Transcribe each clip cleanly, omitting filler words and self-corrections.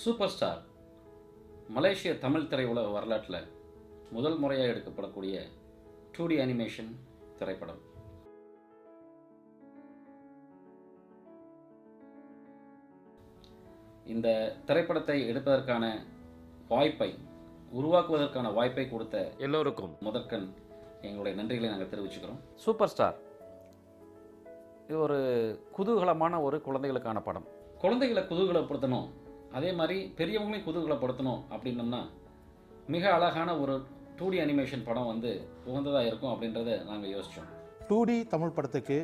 Super star மலேசிய தமிழ் திரையுலக வரலாற்றில் முதல் முறையாக எடுக்கப்படக்கூடிய 2D அனிமேஷன் திரைப்படம். இந்த திரைப்படத்தை எடுப்பதற்கான வாய்ப்பை உருவாக்குவதற்கான வாய்ப்பை கொடுத்த எல்லோருக்கும் முதற்கண் எங்களுடைய நன்றிகளை நாங்கள் தெரிவிச்சுக்கிறோம். சூப்பர் ஸ்டார் இது ஒரு குதூகலமான ஒரு குழந்தைகளுக்கான படம். குழந்தைகளை குதூகலப்படுத்தணும், அதே மாதிரி பெரியவங்களையும் குதூகலப்படுத்தணும் அப்படின்னோம்னா மிக அழகான ஒரு 2D அனிமேஷன் படம் உகந்ததாக இருக்கும் அப்படின்றத நாங்கள் யோசித்தோம். 2D தமிழ் படத்துக்கு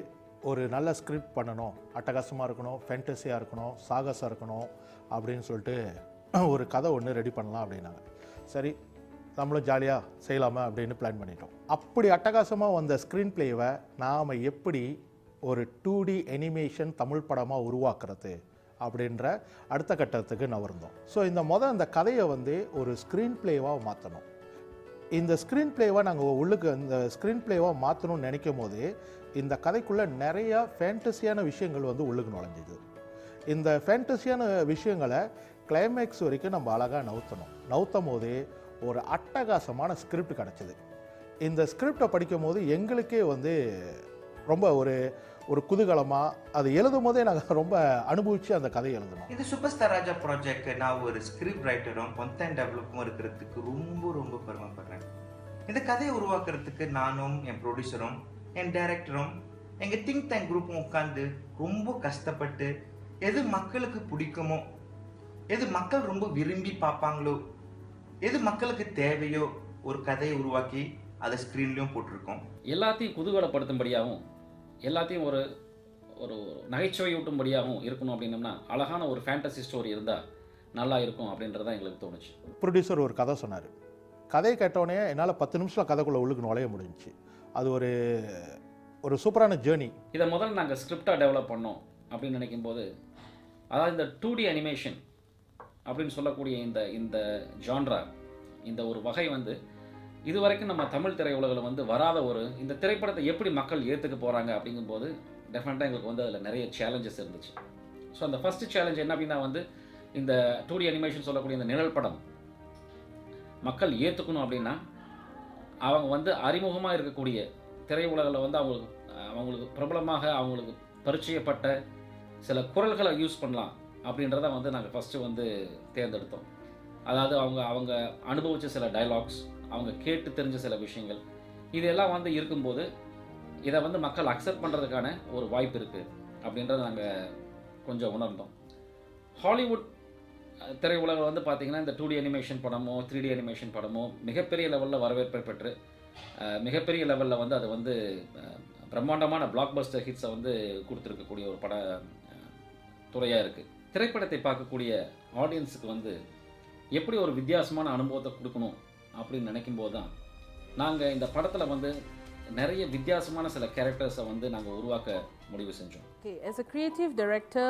ஒரு நல்ல ஸ்கிரிப்ட் பண்ணணும், அட்டகாசமாக இருக்கணும், ஃபேண்டஸியாக இருக்கணும், சாகசம் இருக்கணும் அப்படின்னு சொல்லிட்டு ஒரு கதை ஒன்று ரெடி பண்ணலாம் அப்படின்னாங்க. சரி, நம்மளும் ஜாலியாக செய்யலாமா அப்படின்னு பிளான் பண்ணிட்டோம். அப்படி அட்டகாசமாக வந்த ஸ்க்ரீன் பிளேவை நாம் எப்படி ஒரு 2D அனிமேஷன் தமிழ் படமாக உருவாக்குறது அப்படின்ற அடுத்த கட்டத்துக்கு நகர்ந்தோம். ஸோ இந்த கதையை ஒரு ஸ்க்ரீன் பிளேவாக மாற்றணும். இந்த ஸ்க்ரீன் பிளேவை நாங்கள் உள்ளுக்கு இந்த ஸ்க்ரீன் பிளேவாக மாற்றணும்னு நினைக்கும் போது இந்த கதைக்குள்ளே நிறையா ஃபேண்டஸியான விஷயங்கள் உள்ளுக்கு நுழைஞ்சிது. இந்த ஃபேண்டஸியான விஷயங்களை கிளைமேக்ஸ் வரைக்கும் நம்ம அழகாக நவுத்தும் போது ஒரு அட்டகாசமான ஸ்கிரிப்ட் கிடச்சிது. இந்த ஸ்கிரிப்டை படிக்கும் போது எங்களுக்கே ரொம்ப ஒரு குதூகலமாக அது எழுதும் போதே நாங்கள் ரொம்ப அனுபவித்து அந்த கதையை எழுதணும். இந்த சூப்பர் ஸ்டார் ராஜா ப்ராஜெக்ட் நான் ஒரு ஸ்கிரிப்ட் ரைட்டரும் கண்டென்ட் டெவலப்பரும் இருக்கிறதுக்கு ரொம்ப பெருமைப்படுறேன். இந்த கதையை உருவாக்குறதுக்கு நானும் என் ப்ரொடியூசரும் என் டைரக்டரும் எங்கள் திங்க் டேங்க் குரூப்பும் உட்காந்து ரொம்ப கஷ்டப்பட்டு எது மக்களுக்கு பிடிக்குமோ, எது மக்கள் ரொம்ப விரும்பி பார்ப்பாங்களோ, எது மக்களுக்கு தேவையோ ஒரு கதையை உருவாக்கி அதை ஸ்க்ரீன்லேயும் போட்டிருக்கோம். எல்லாத்தையும் குதூகலப்படுத்தும்படியாகவும் எல்லாத்தையும் ஒரு ஒரு நகைச்சுவையூட்டும்படியாகவும் இருக்கணும் அப்படின்னம்னா அழகான ஒரு ஃபேண்டசி ஸ்டோரி இருந்தால் நல்லா இருக்கும் அப்படின்றதான் எங்களுக்கு தோணுச்சு. ப்ரொடியூசர் ஒரு கதை சொன்னார். கதையை கேட்டோடனே என்னால் 10 நிமிஷத்தில் கதைக்குள்ளே உள்ளுக்கு நுழைய முடிஞ்சிச்சு. அது ஒரு சூப்பரான ஜேர்னி. இதை முதல்ல நாங்கள் ஸ்கிரிப்டாக டெவலப் பண்ணோம் அப்படின்னு நினைக்கும்போது, அதாவது இந்த 2D அனிமேஷன் அப்படின்னு சொல்லக்கூடிய இந்த ஜான்ரா, இந்த ஒரு வகை இது வரைக்கும் நம்ம தமிழ் திரையுலகில் வராத இந்த திரைப்படத்தை எப்படி மக்கள் ஏற்றுக்க போகிறாங்க அப்படிங்கும்போது டெஃபினட்டாக எங்களுக்கு அதில் நிறைய சேலஞ்சஸ் இருந்துச்சு. ஸோ அந்த ஃபஸ்ட்டு சேலஞ்ச் என்ன அப்படின்னா இந்த 2D அனிமேஷன் சொல்லக்கூடிய இந்த நிழல் படம் மக்கள் ஏற்றுக்கணும் அப்படின்னா அவங்க அறிமுகமாக இருக்கக்கூடிய திரையுலகில் அவங்களுக்கு பிரபலமாக அவங்களுக்கு பரிச்சயப்பட்ட சில குரல்களை யூஸ் பண்ணலாம் அப்படின்றத நாங்கள் ஃபஸ்ட்டு தேர்ந்தெடுத்தோம். அதாவது அவங்க அனுபவித்த சில டைலாக்ஸ், அவங்க கேட்டு தெரிஞ்ச சில விஷயங்கள், இதெல்லாம் இருக்கும்போது இதை மக்கள் அக்செப்ட் பண்ணுறதுக்கான ஒரு வாய்ப்பு இருக்குது அப்படின்றத நாங்கள் கொஞ்சம் உணர்ந்தோம். ஹாலிவுட் திரையுலகில் பார்த்திங்கன்னா இந்த 2D அனிமேஷன் படமோ 3D அனிமேஷன் படமோ மிகப்பெரிய லெவலில் வரவேற்பை பெற்று மிகப்பெரிய லெவலில் அது பிரம்மாண்டமான பிளாக் பஸ்டர் ஹிட்ஸை கொடுத்துருக்கக்கூடிய ஒரு பட துறையாக இருக்குது. திரைப்படத்தை பார்க்கக்கூடிய ஆடியன்ஸுக்கு எப்படி ஒரு வித்தியாசமான அனுபவத்தை கொடுக்கணும் அப்படின்னு நினைக்கும்போது தான் நாங்கள் இந்த படத்தில் நிறைய வித்தியாசமான சில கேரக்டர்ஸை நாங்கள் உருவாக்க முடிவு செஞ்சோம். Okay, as a creative director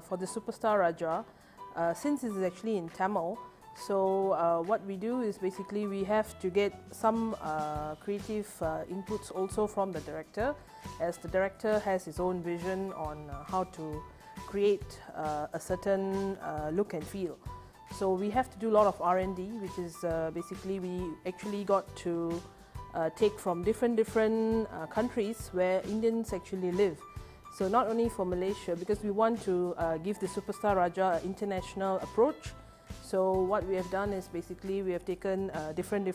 for the Superstar Raja, since it is actually in Tamil, so what we do is basically we have to get some creative inputs also from the director, as the director has his own vision on how to create a certain look and feel. So we have to do a lot of R&D, which is basically we actually got to take from different countries where Indians actually live. So not only for Malaysia, because we want to give the Superstar Raja an international approach. So what we have done is basically we have taken different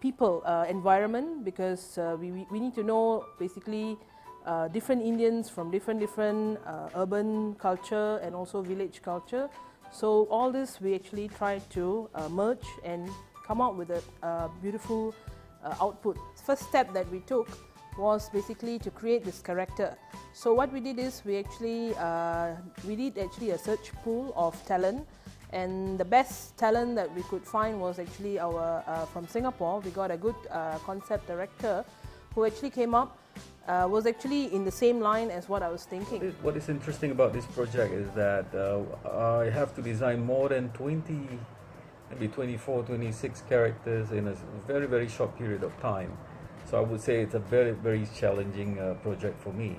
people, environment, because we need to know basically different Indians from different urban culture and also village culture. So all this we actually tried to merge and come out with a beautiful output. First step that we took was basically to create this character. So what we did is we did actually a search pool of talent, and the best talent that we could find was actually our from Singapore. We got a good concept director who actually came up was actually in the same line as what I was thinking. What is interesting about this project is that I have to design more than 20, maybe 24, 26 characters in a very short period of time. So I would say it's a very challenging project for me.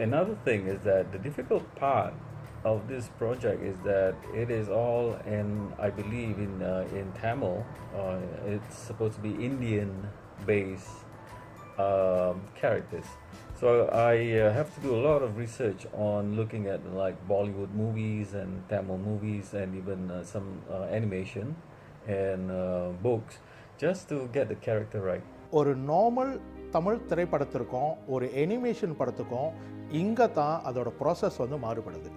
Another thing is that the difficult part of this project is that it is all in, I believe, in Tamil. It's supposed to be Indian-based characters. So I have to do a lot of research on looking at like Bollywood movies and Tamil movies and even some animation and books just to get the character right. ஒரு normal Tamil திரைப்படத்திற்கும் ஒரு animation படத்துக்கும் இங்கே தான் அதோட process வந்து மாறுபடுது.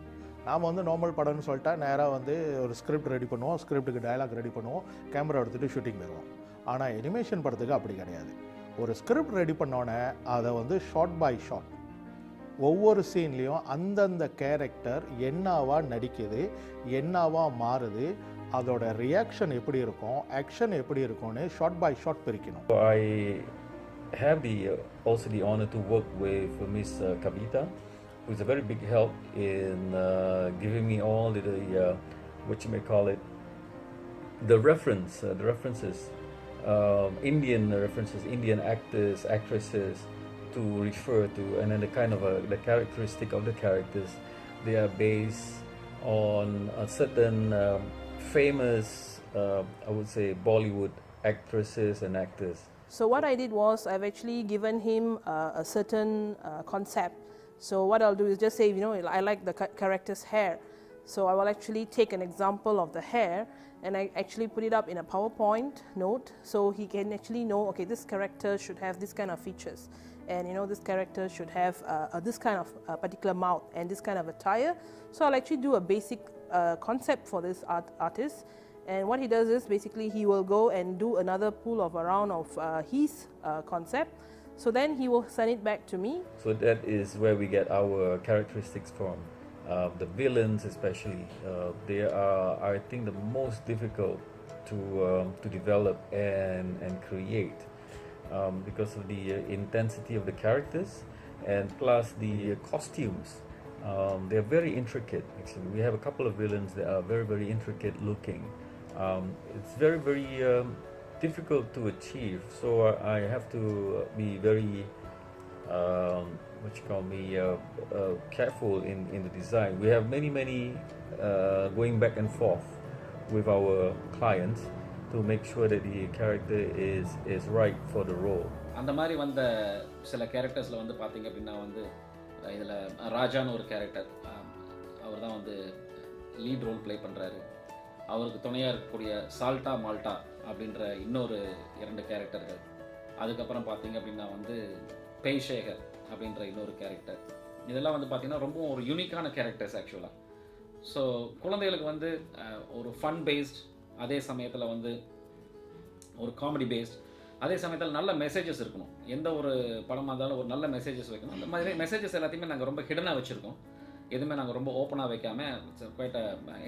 நாம் வந்து normal படம்னு சொல்லிட்டா நேராக வந்து ஒரு ஸ்கிரிப்ட் ரெடி பண்ணுவோம், ஸ்கிரிப்டுக்கு டயலாக் ரெடி பண்ணுவோம், கேமரா எடுத்துகிட்டு ஷூட்டிங் போயிடுவோம். ஆனால் அனிமேஷன் படத்துக்கு அப்படி கிடையாது. ஒரு ஸ்கிரிப்ட் ரெடி பண்ணோன்னே அதை வந்து ஷார்ட் பை ஷார்ட் ஒவ்வொரு சீன்லேயும் அந்தந்த கேரக்டர் என்னவா நடிக்குது, என்னவா மாறுது, அதோட ரியாக்ஷன் எப்படி இருக்கும், ஆக்ஷன் எப்படி இருக்கும்னு ஷார்ட் பை ஷார்ட் பிரிக்கணும். I have also the honor to work with Miss Kavita, who is a very big help in giving me all the what you may call it, the references, Indian references, Indian actors, actresses to refer to, and then the kind of the characteristic of the characters. They are based on a certain famous, I would say, Bollywood actresses and actors. So what I did was I've actually given him a certain concept. So what I'll do is just say, I like the character's hair. So I will actually take an example of the hair and I actually put it up in a PowerPoint note so he can actually know, okay, this character should have this kind of features. And this character should have this kind of particular mouth and this kind of attire. So I'll actually do a basic concept for this artist. And what he does is basically he will go and do another pull of around of his concept. So then he will send it back to me. So that is where we get our characteristics from. The villains especially, they are, I think, the most difficult to develop and create because of the intensity of the characters and plus the costumes. They're very intricate actually. We have a couple of villains that are very, very intricate looking. It's very, very difficult to achieve, so I have to be very careful in the design. We have many going back and forth with our clients to make sure that the character is right for the role. அந்த மாதிரி வந்த சில கேரக்டர்ஸில் வந்து பார்த்தீங்க அப்படின்னா வந்து இதில் ராஜான்னு ஒரு கேரக்டர், அவர் தான் வந்து லீட் ரோல் ப்ளே பண்ணுறாரு. அவருக்கு துணையாக இருக்கக்கூடிய சால்ட்டா மால்ட்டா அப்படின்ற இன்னொரு 2 கேரக்டர்கள். அதுக்கப்புறம் பார்த்தீங்க அப்படின்னா வந்து பேய்ஷேகர் அப்படின்ற இன்னொரு கேரக்டர். இதெல்லாம் வந்து பார்த்திங்கன்னா ரொம்ப ஒரு யூனிக்கான கேரக்டர்ஸ் ஆக்சுவலாக. ஸோ குழந்தைகளுக்கு வந்து ஒரு ஃபன் பேஸ்ட், அதே சமயத்தில் வந்து ஒரு காமெடி பேஸ்ட், அதே சமயத்தில் நல்ல மெசேஜஸ் இருக்கணும். எந்த ஒரு படமாக இருந்தாலும் ஒரு நல்ல மெசேஜஸ் வைக்கணும். அந்த மாதிரி மெசேஜஸ் எல்லாத்தையுமே நாங்கள் ரொம்ப ஹிடனாக வச்சுருக்கோம். எதுவுமே நாங்கள் ரொம்ப ஓப்பனாக வைக்காமல் it's quite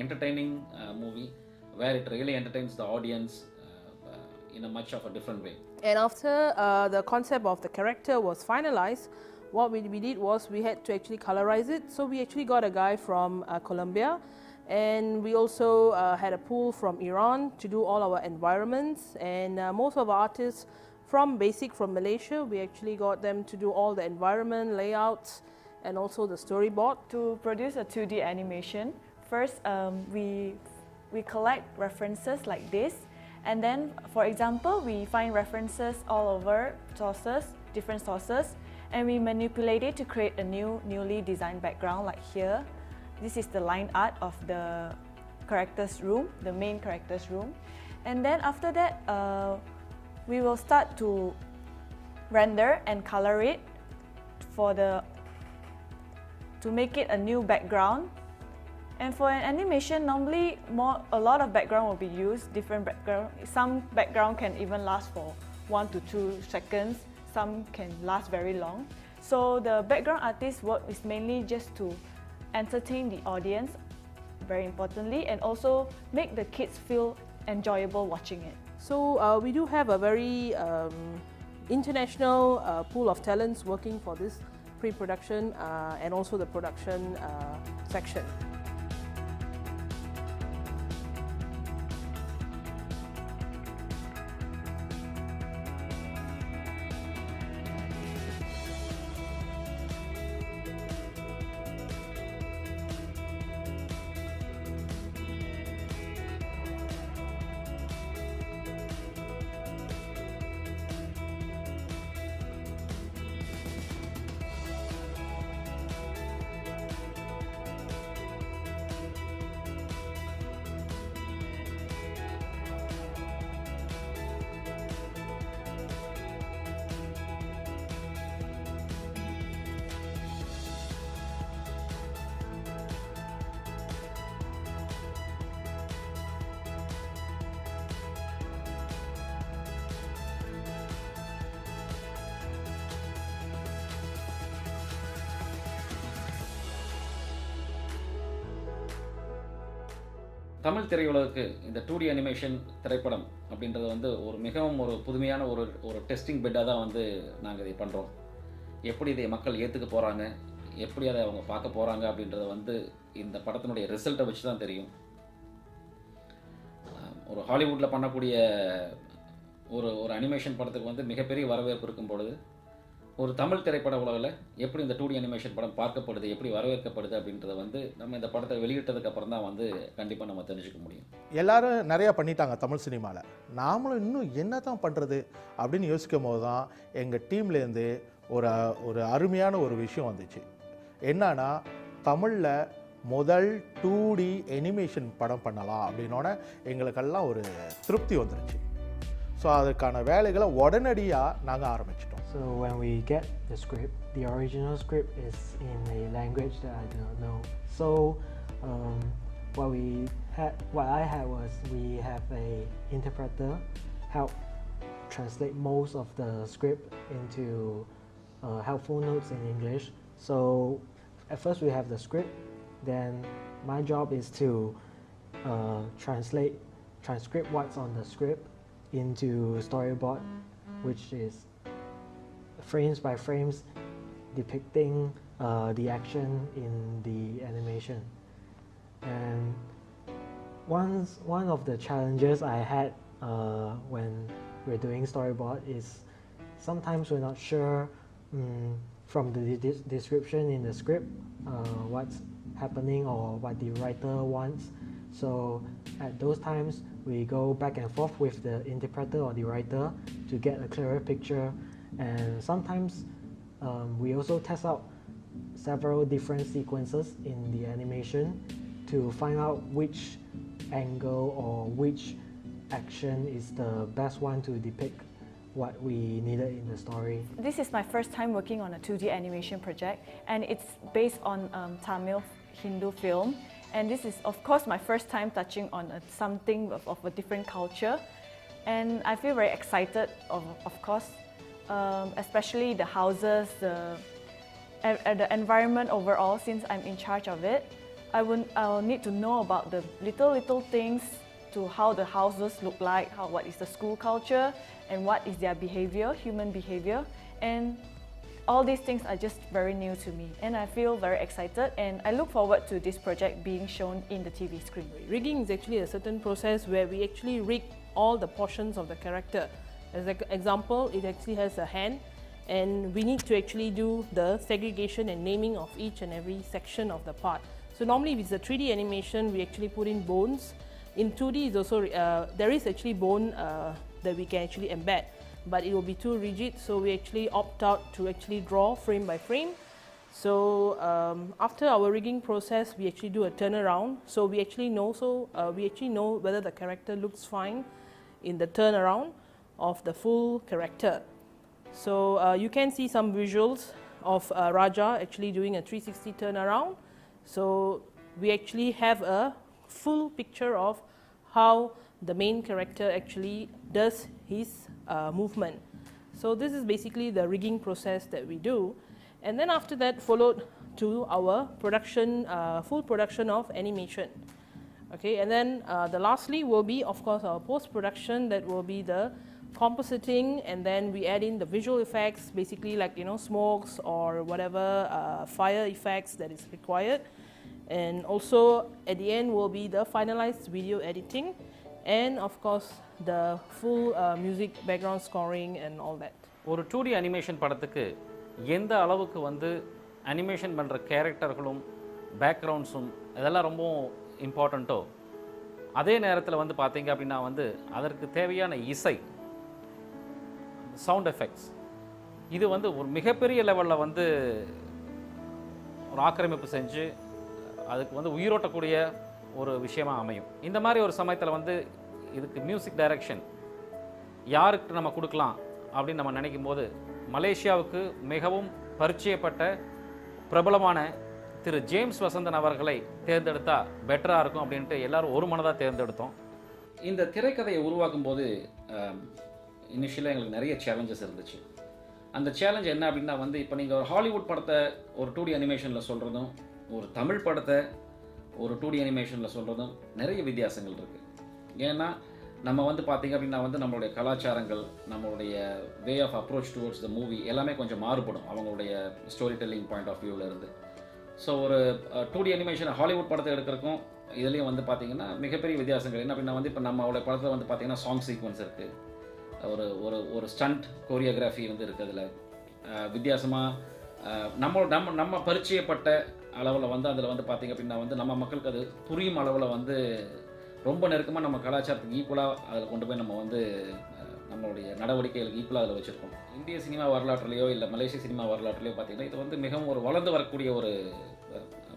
entertaining movie where it really entertains the audience in a much of a different way. And after the concept of the character was finalized, what we did was we had to actually colorize it. So we actually got a guy from Colombia, and we also had a pool from Iran to do all our environments, and most of our artists from Malaysia, we actually got them to do all the environment layouts and also the storyboard. To produce a 2D animation, first we collect references like this. And then, for example, we find references all over sources, different sources, and we manipulate it to create a newly designed background like here. This is the line art of the character's room, the main character's room. And then after that, we will start to render and color it to make it a new background. And for an animation, normally a lot of background will be used, different background. Some background can even last for 1 to 2 seconds, some can last very long. So the background artist's work is mainly just to entertain the audience, very importantly, and also make the kids feel enjoyable watching it. So we do have a very international pool of talents working for this pre-production and also the production section. Tamil திரையுலகுக்கு இந்த 2D animation திரைப்படம் அப்படின்றது வந்து ஒரு மிகவும் ஒரு புதுமையான ஒரு டெஸ்டிங் பெட்டாக தான் வந்து நாங்கள் இதை பண்ணுறோம். எப்படி இதை மக்கள் ஏற்றுக்க போகிறாங்க, எப்படி அதை அவங்க பார்க்க போகிறாங்க அப்படின்றத வந்து இந்த படத்தினுடைய ரிசல்ட்டை வச்சு தான் தெரியும். ஒரு ஹாலிவுட்டில் பண்ணக்கூடிய ஒரு அனிமேஷன் படத்துக்கு வந்து மிகப்பெரிய வரவேற்பு இருக்கும் பொழுது ஒரு தமிழ் திரைப்பட உலகில் எப்படி இந்த 2D அனிமேஷன் படம் பார்க்கப்படுது, எப்படி வரவேற்கப்படுது அப்படின்றத வந்து நம்ம இந்த படத்தை வெளியிட்டதுக்கு அப்புறம் தான் வந்து கண்டிப்பாக நம்ம தெரிஞ்சுக்க முடியும். எல்லாரும் நிறையா பண்ணிட்டாங்க தமிழ் சினிமாவில், நாமளும் இன்னும் என்ன தான் பண்ணுறது அப்படின்னு யோசிக்கும் போது தான் எங்கள் டீம்லேருந்து ஒரு அருமையான ஒரு விஷயம் வந்துச்சு. என்னன்னா, தமிழில் முதல் 2D அனிமேஷன் படம் பண்ணலாம் அப்படின்னோட எங்களுக்கெல்லாம் ஒரு திருப்தி வந்துருச்சு. ஸோ அதுக்கான வேலைகளை உடனடியாக நாங்கள் ஆரம்பிச்சிட்டோம். So when we get the script, the original script is in a language that I do not know. So what I had was we have a interpreter help translate most of the script into helpful notes in English. So at first we have the script, then my job is to transcript what's on the script into storyboard, which is frames by frames depicting the action in the animation. And one of the challenges I had when we're doing storyboard is sometimes we're not sure from the description in the script what's happening or what the writer wants. So at those times we go back and forth with the interpreter or the writer to get a clearer picture. And sometimes we also test out several different sequences in the animation to find out which angle or which action is the best one to depict what we needed in the story. This is my first time working on a 2D animation project, and it's based on Tamil Hindu film. And this is, of course, my first time touching on something of a different culture. And I feel very excited, of course, especially the houses, the environment overall, since I'm in charge of it. I'll need to know about the little things to how the houses look like, what is the school culture, and what is their behavior, human behavior. And all these things are just very new to me, and I feel very excited, and I look forward to this project being shown in the TV screen. Rigging is actually a certain process where we actually rig all the portions of the character. As an example, it actually has a hand, and we need to actually do the segregation and naming of each and every section of the part. So normally with the 3D animation, we actually put in bones. In 2D, is also there is actually bone that we can actually embed, but it will be too rigid, so we actually opt out to actually draw frame by frame. So after our rigging process, we actually do a turnaround. So we actually know whether the character looks fine in the turnaround of the full character. So you can see some visuals of Raja actually doing a 360 turnaround. So we actually have a full picture of how the main character actually does his movement. So this is basically the rigging process that we do, and then after that followed to our production, full production of animation. Okay, and then the lastly will be, of course, our post-production, that will be the compositing, and then we add in the visual effects, basically like smokes or whatever fire effects that is required, and also at the end will be the finalized video editing, and of course the full music background scoring and all that. ஒரு 2D animation படத்துக்கு எந்த அளவுக்கு வந்து animation பண்ணுற கேரக்டர்களும் பேக்ரவுண்ட்ஸும் இதெல்லாம் ரொம்ப இம்பார்ட்டண்ட்டோ, அதே நேரத்தில் வந்து பார்த்தீங்க அப்படின்னா வந்து அதற்கு தேவையான இசை, சவுண்ட் எஃபெக்ட்ஸ், இது வந்து ஒரு மிகப்பெரிய லெவலில் வந்து ஒரு ஆக்கிரமிப்பு செஞ்சு அதுக்கு வந்து உயிரோட்டக்கூடிய ஒரு விஷயமாக அமையும். இந்த மாதிரி ஒரு சமயத்தில் வந்து இதுக்கு மியூசிக் டைரக்ஷன் யாருக்கு நம்ம கொடுக்கலாம் அப்படின்னு நம்ம நினைக்கும் போது, மலேசியாவுக்கு மிகவும் பரிச்சயப்பட்ட பிரபலமான திரு ஜேம்ஸ் வசந்தன் அவர்களை தேர்ந்தெடுத்தால் பெட்டராக இருக்கும் அப்படின்ட்டு எல்லாரும் ஒரு மனதாக தேர்ந்தெடுத்தோம். இந்த திரைக்கதையை உருவாக்கும் போது இனிஷியலாக எங்களுக்கு நிறைய சேலஞ்சஸ் இருந்துச்சு. அந்த சேலஞ்ச் என்ன அப்படின்னா வந்து, இப்போ நீங்கள் ஒரு ஹாலிவுட் படத்தை ஒரு 2D அனிமேஷனில் சொல்கிறதும், ஒரு தமிழ் படத்தை ஒரு 2D அனிமேஷனில் சொல்கிறதும் நிறைய வித்தியாசங்கள் இருக்குது. ஏன்னா நம்ம வந்து பார்த்திங்க அப்படின்னா வந்து நம்மளுடைய கலாச்சாரங்கள், நம்மளுடைய way of approach towards the movie எல்லாமே கொஞ்சம் மாறுபடும் அவங்களுடைய ஸ்டோரி டெல்லிங் பாயிண்ட் ஆஃப் வியூவில் இருந்து. ஸோ ஒரு 2D அனிமேஷன் ஹாலிவுட் படத்தை எடுக்கிறக்கும் இதுலேயும் வந்து பார்த்திங்கன்னா மிகப்பெரிய வித்தியாசங்கள் என்ன அப்படின்னா வந்து இப்போ நம்மளுடைய படத்தில் வந்து பார்த்திங்கன்னா சாங் சீக்வன்ஸ் இருக்குது, ஒரு ஒரு ஒரு ஸ்டண்ட் கோரியோகிராஃபி வந்து இருக்குது. அதில் வித்தியாசமாக நம்ம பரிச்சயப்பட்ட அளவில் வந்து அதில் வந்து பார்த்திங்க அப்படின்னா வந்து நம்ம மக்களுக்கு அது புரியும் அளவில் வந்து ரொம்ப நெருக்கமாக நம்ம கலாச்சாரத்துக்கு ஈக்குவலாக அதில் கொண்டு போய் நம்ம வந்து நம்மளுடைய நடவடிக்கைகளுக்கு ஈக்குவலாக அதில் வச்சுருக்கோம். இந்திய சினிமா வரலாற்றுலையோ இல்லை மலேசிய சினிமா வரலாற்றுலையோ பார்த்திங்கன்னா இது வந்து மிகவும் ஒரு வளர்ந்து வரக்கூடிய ஒரு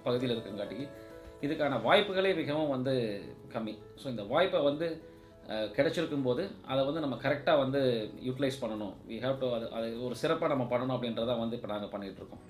பகுதியில் இருக்குங்காட்டி இதுக்கான வாய்ப்புகளே மிகவும் வந்து கம்மி. ஸோ இந்த வாய்ப்பை வந்து கிடைச்சிருக்கும் போது அதை வந்து நம்ம கரெக்டாக வந்து யூட்டிலைஸ் பண்ணணும். வி ஹேவ் டு அது ஒரு சிறப்பாக நம்ம பண்ணணும் அப்படின்றத வந்து இப்போ நாங்கள் பண்ணிகிட்ருக்கோம்.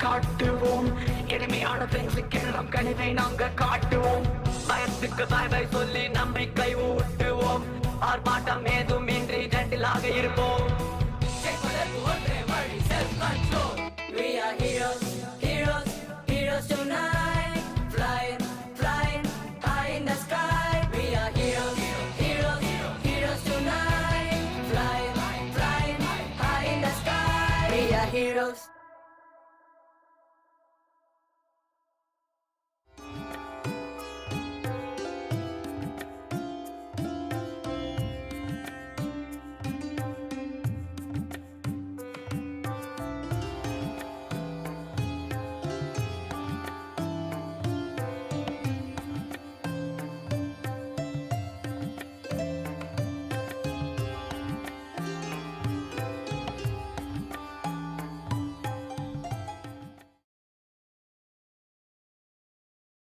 காட்டுவோம் எளிமையான ஃப்ரெண்ட்ஸுக்கெல்லாம் கனிவை நாங்க காட்டுவோம். பயத்துக்கு பாய் பாய் சொல்லி நம்பிக்கை ஊட்டுவோம். ஆர்ப்பாட்டம் ஏதும் இன்றி ஜென்டிலாக இருப்போம். ஒன்றே வழி செல்ஃப் கண்ட்ரோல்.